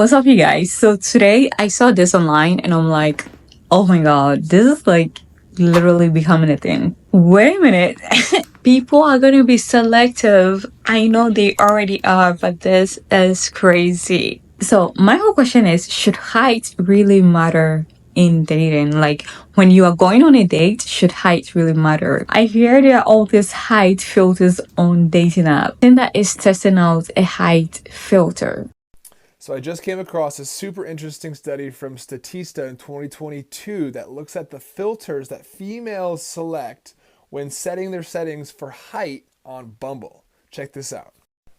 What's up, you guys? So today I saw this online and I'm like, oh my god, this is like literally becoming a thing. Wait a minute. People are going to be selective. I know they already are, but this is crazy. So my whole question is, should height really matter in dating? Like when you are going on a date, should height really matter? I hear there are all these height filters on dating apps. Tinder is testing out a height filter. So I just came across a super interesting study from Statista in 2022 that looks at the filters that females select when setting their settings for height on Bumble. Check this out.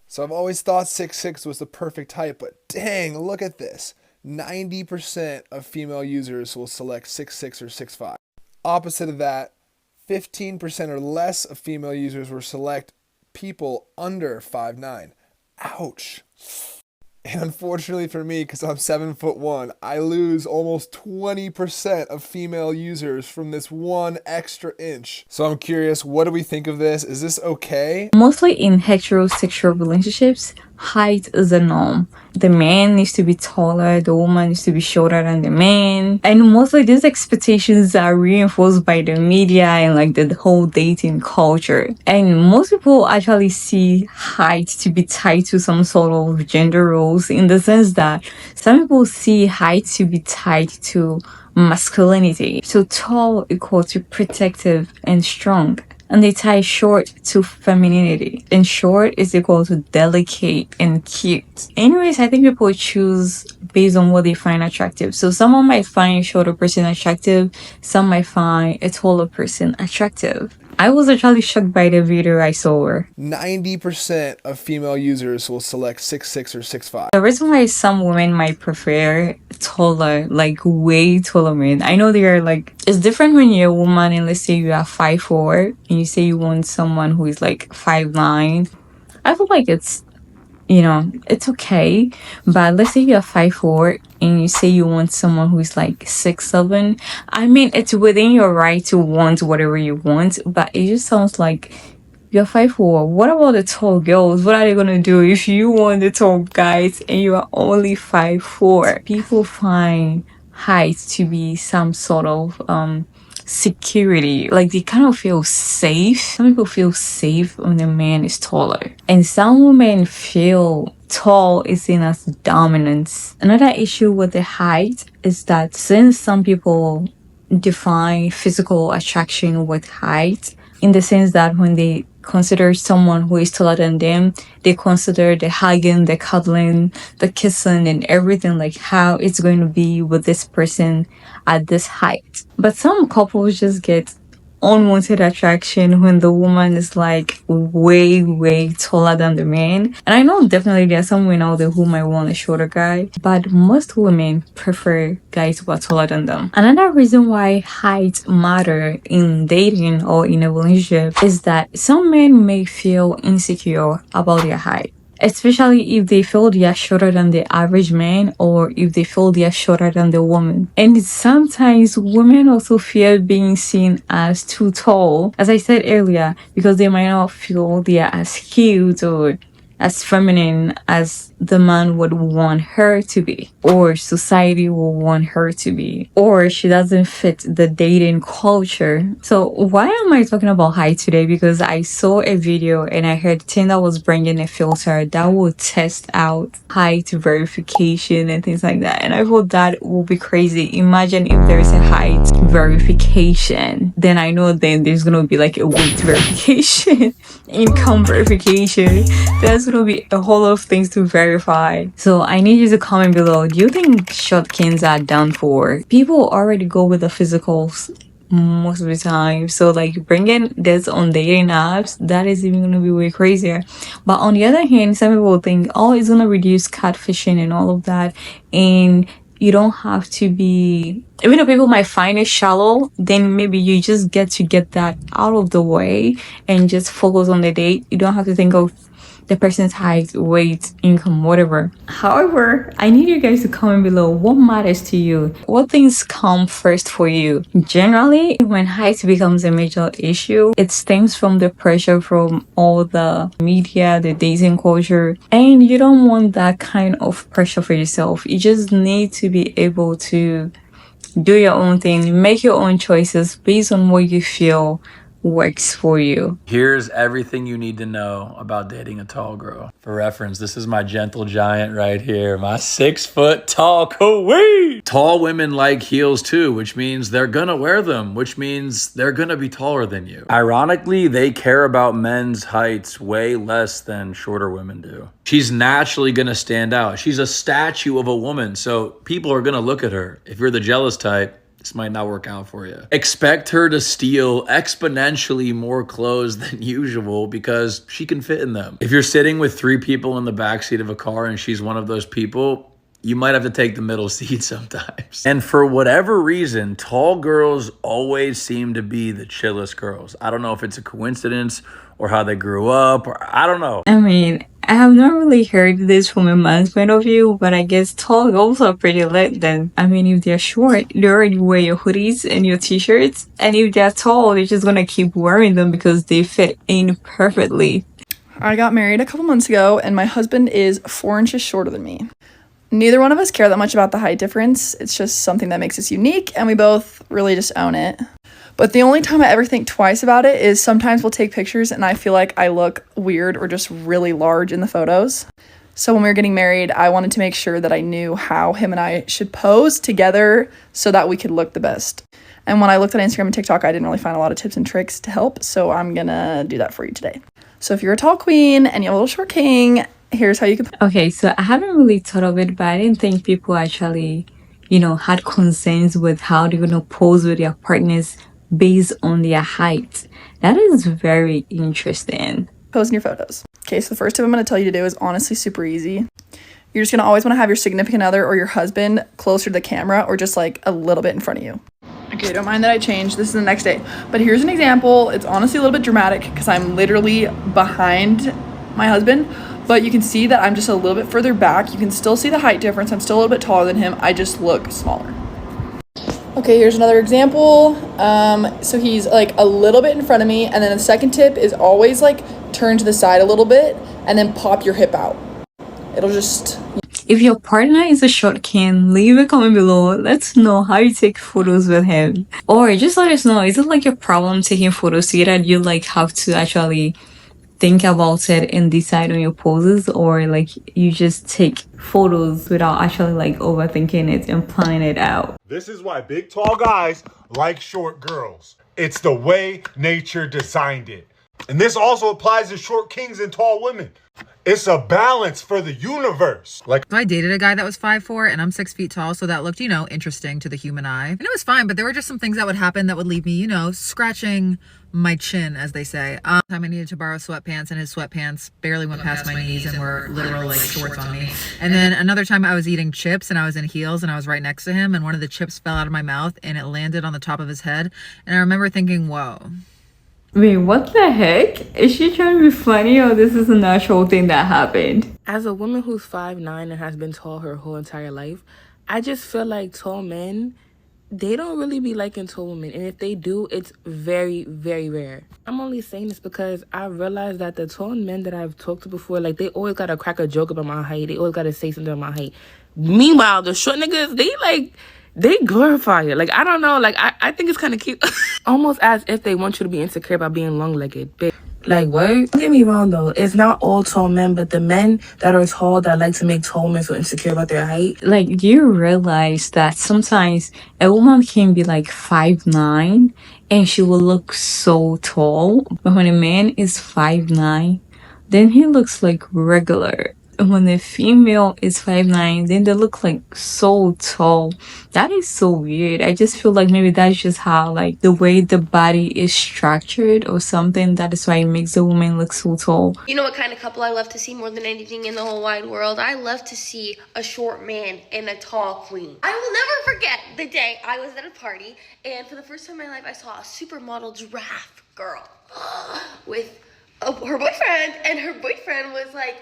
So I've always thought 6'6" was the perfect height, but dang, look at this. 90% of female users will select 6'6" or 6'5". Opposite of that, 15% or less of female users will select people under 5'9". Ouch. And unfortunately for me, because I'm 7'1", I lose almost 20% of female users from this one extra inch. So I'm curious, what do we think of this? Is this okay? Mostly in heterosexual relationships, height is a norm. The man needs to be taller, the woman needs to be shorter than the man. And mostly these expectations are reinforced by the media and like the whole dating culture. And most people actually see height to be tied to some sort of gender roles, in the sense that some people see height to be tied to masculinity. So tall equal to protective and strong. And they tie short to femininity. And short is equal to delicate and cute. Anyways, I think people choose based on what they find attractive. So someone might find a shorter person attractive. Some might find a taller person attractive. I was actually shocked by the video I saw. 90% of female users will select 6'6" or 6'5". The reason why some women might prefer taller, like way taller men, I know they are like, it's different when you're a woman and let's say you are 5'4" and you say you want someone who is like 5'9". I feel like it's okay. But let's say you're 5'4" and you say you want someone who's like 6'7". I mean, it's within your right to want whatever you want, but it just sounds like you're 5'4". What about the tall girls? What are they gonna do if you want the tall guys and you are only 5'4"? People find height to be some sort of security. Like they kind of feel safe. Some people feel safe when a man is taller. And some women feel tall is seen as dominance. Another issue with the height is that since some people define physical attraction with height, in the sense that when they consider someone who is taller than them, they consider the hugging, the cuddling, the kissing, and everything, like how it's going to be with this person at this height. But some couples just get unwanted attraction when the woman is like way taller than the man. And I know definitely there are some women out there who might want a shorter guy, but most women prefer guys who are taller than them. Another reason why height matter in dating or in a relationship is that some men may feel insecure about their height, especially if they feel they are shorter than the average man or if they feel they are shorter than the woman. And sometimes women also fear being seen as too tall, as I said earlier, because they might not feel they are as cute or as feminine as the man would want her to be, or society will want her to be, or she doesn't fit the dating culture. So why am I talking about height today? Because I saw a video and I heard Tinder was bringing a filter that will test out height verification and things like that. And I thought that would be crazy. Imagine if there's a height verification, then I know then there's gonna be like a weight verification, income verification. There's gonna be a whole lot of things to verify. So I need you to comment below. Do you think shortkins are done for? People already go with the physicals most of the time. So like bringing this on dating apps, that is even gonna be way crazier. But on the other hand, some people think, oh, it's gonna reduce catfishing and all of that. And you don't have to be, even though people might find it shallow, then maybe you just get that out of the way and just focus on the date. You don't have to think of the person's height, weight, income, whatever. However, I need you guys to comment below what matters to you. What things come first for you? Generally, when height becomes a major issue, it stems from the pressure from all the media, the dating culture, and you don't want that kind of pressure for yourself. You just need to be able to do your own thing, make your own choices based on what you feel works for you. Here's everything you need to know about dating a tall girl. For reference, this is my gentle giant right here, my 6 foot tall queen. Tall women like heels too, which means they're gonna wear them, which means they're gonna be taller than you. Ironically, they care about men's heights way less than shorter women do. She's naturally gonna stand out. She's a statue of a woman, so people are gonna look at her. If you're the jealous type, this might not work out for you. Expect her to steal exponentially more clothes than usual because she can fit in them. If you're sitting with 3 people in the backseat of a car and she's one of those people, you might have to take the middle seat sometimes. And for whatever reason, tall girls always seem to be the chillest girls. I don't know if it's a coincidence or how they grew up, or I don't know. I mean, I have not really heard this from a man's point of view, but I guess tall girls are pretty lit then. I mean, if they're short, they already wear your hoodies and your t-shirts. And if they're tall, they're just gonna keep wearing them because they fit in perfectly. I got married a couple months ago, and my husband is 4 inches shorter than me. Neither one of us care that much about the height difference. It's just something that makes us unique, and we both really just own it. But the only time I ever think twice about it is sometimes we'll take pictures and I feel like I look weird or just really large in the photos. So when we were getting married, I wanted to make sure that I knew how him and I should pose together so that we could look the best. And when I looked at Instagram and TikTok, I didn't really find a lot of tips and tricks to help. So I'm gonna do that for you today. So if you're a tall queen and you have a little short king, here's how you can... Okay, so I haven't really thought of it, but I didn't think people actually, had concerns with how they're gonna pose with their partners based on their height. That is very interesting. Posing your photos. Okay, so the first tip I'm going to tell you to do is honestly super easy. You're just going to always want to have your significant other or your husband closer to the camera or just like a little bit in front of you. Okay, don't mind that I changed. This is the next day. But here's an example. It's honestly a little bit dramatic because I'm literally behind my husband. But you can see that I'm just a little bit further back. You can still see the height difference. I'm still a little bit taller than him. I just look smaller. Okay, here's another example. So he's like a little bit in front of me, and then the second tip is always like turn to the side a little bit and then pop your hip out. It'll just... If your partner is a short king, leave a comment below. Let's know how you take photos with him. Or just let us know, is it like a problem taking photos together? Do you like have to actually think about it and decide on your poses, or like you just take photos without actually like overthinking it and planning it out? This is why big tall guys like short girls. It's the way nature designed it. And this also applies to short kings and tall women. It's a balance for the universe. So I dated a guy that was 5'4" and I'm 6 feet tall, so that looked, interesting to the human eye. And it was fine, but there were just some things that would happen that would leave me, scratching my chin, as they say. Time I needed to borrow sweatpants, and his sweatpants barely went past my knees and were literal like shorts on me. And then another time I was eating chips and I was in heels and I was right next to him, and one of the chips fell out of my mouth and it landed on the top of his head. And I remember thinking, whoa. Wait, what the heck? Is she trying to be funny, or this is an actual thing that happened? As a woman who's 5'9" and has been tall her whole entire life, I just feel like tall men, they don't really be liking tall women. And if they do, it's very, very rare. I'm only saying this because I realized that the tall men that I've talked to before, like, they always got to crack a joke about my height. They always got to say something about my height. Meanwhile, the short niggas, they glorify it. Like, I don't know. Like, I think it's kind of cute. Almost as if they want you to be insecure about being long-legged. Like, what? Don't get me wrong, though. It's not all tall men, but the men that are tall that like to make tall men feel insecure about their height. Like, do you realize that sometimes a woman can be like 5'9" and she will look so tall, but when a man is 5'9", then he looks like regular. And when a female is 5'9", then they look like so tall. That is so weird. I just feel like maybe that's just how, like, the way the body is structured or something. That is why it makes the woman look so tall. You know what kind of couple I love to see more than anything in the whole wide world? I love to see a short man and a tall queen. I will never forget the day I was at a party, and for the first time in my life, I saw a supermodel giraffe girl with her boyfriend, and her boyfriend was like,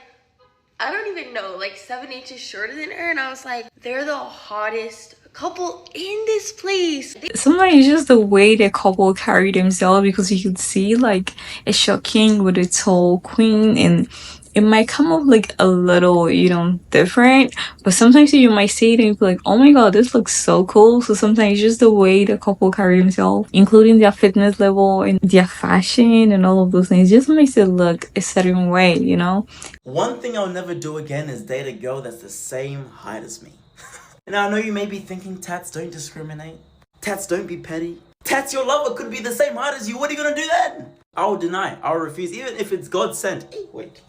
I don't even know, like 7 inches shorter than her. And I was like, they're the hottest couple in this place. Sometimes it's just the way the couple carry themselves, because you could see like a short king with a tall queen, and it might come up like a little, different, but sometimes you might see it and be like, oh my god, this looks so cool. So sometimes it's just the way the couple carry themselves, including their fitness level and their fashion and all of those things, just makes it look a certain way, One thing I'll never do again is date a girl that's the same height as me. Now I know you may be thinking, Tats, don't discriminate. Tats, don't be petty. Tats, your lover could be the same height as you. What are you gonna do then? I'll deny. I'll refuse, even if it's God sent. Hey, wait.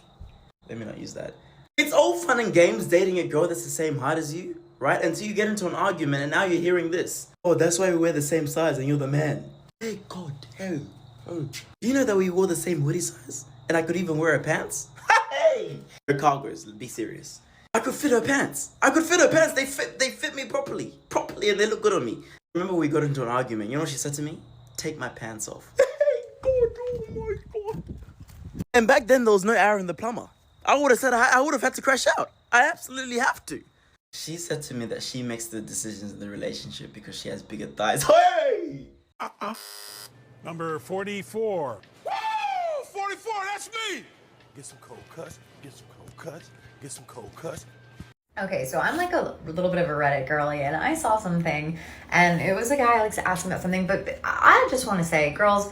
Let me not use that. It's all fun and games dating a girl that's the same height as you, right? Until you get into an argument and now you're hearing this. Oh, that's why we wear the same size and you're the man. Hey, God, oh. Do you know that we wore the same hoodie size? And I could even wear her pants? Hey! Her cargos, be serious. I could fit her pants. They fit me properly, and they look good on me. Remember we got into an argument. You know what she said to me? Take my pants off. God, oh my God. And back then there was no Aaron the plumber. I would have said I would have had to crash out. I absolutely have to. She said to me that she makes the decisions in the relationship because she has bigger thighs. Hey! Number 44. Woo! 44, that's me! Get some cold cuts, get some cold cuts, get some cold cuts. Okay, so I'm like a little bit of a Reddit girly, and I saw something, and it was a guy like asking about something, but I just want to say, girls,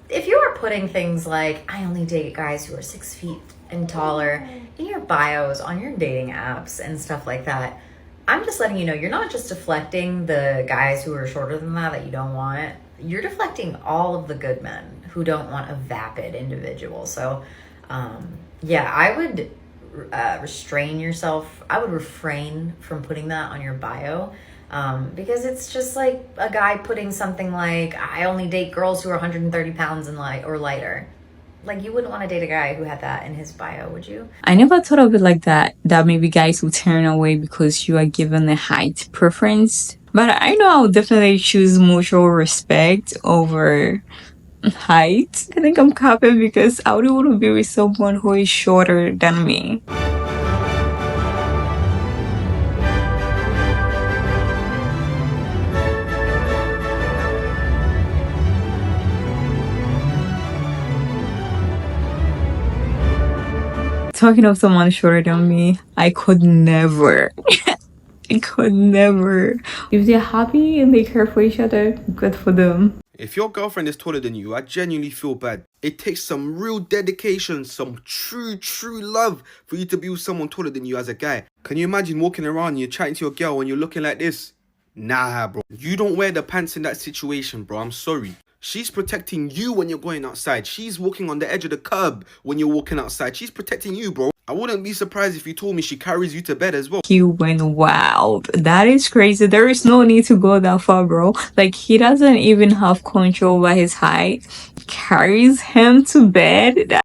if you are putting things like, I only date guys who are 6 feet and taller in your bios on your dating apps and stuff like that, I'm just letting you know, you're not just deflecting the guys who are shorter than that you don't want. You're deflecting all of the good men who don't want a vapid individual. So, yeah, I would restrain yourself. I would refrain from putting that on your bio, because it's just like a guy putting something like, I only date girls who are 130 pounds and or lighter. Like, you wouldn't want to date a guy who had that in his bio, would you? I never thought of it like that maybe guys will turn away because you are given a height preference. But I know I would definitely choose mutual respect over height. I think I'm capping because I wouldn't want to be with someone who is shorter than me. Talking of someone shorter than me, I could never. I could never. If they're happy and they care for each other, good for them. If your girlfriend is taller than you, I genuinely feel bad. It takes some real dedication, some true love for you to be with someone taller than you as a guy. Can you imagine walking around and you're chatting to your girl and you're looking like this? Nah, bro. You don't wear the pants in that situation, bro. I'm sorry. She's protecting you when you're going outside. She's walking on the edge of the curb when you're walking outside. She's protecting you, bro. I wouldn't be surprised if you told me she carries you to bed as well. He went wild. That is crazy. There is no need to go that far, bro. Like, he doesn't even have control over his height. Carries him to bed.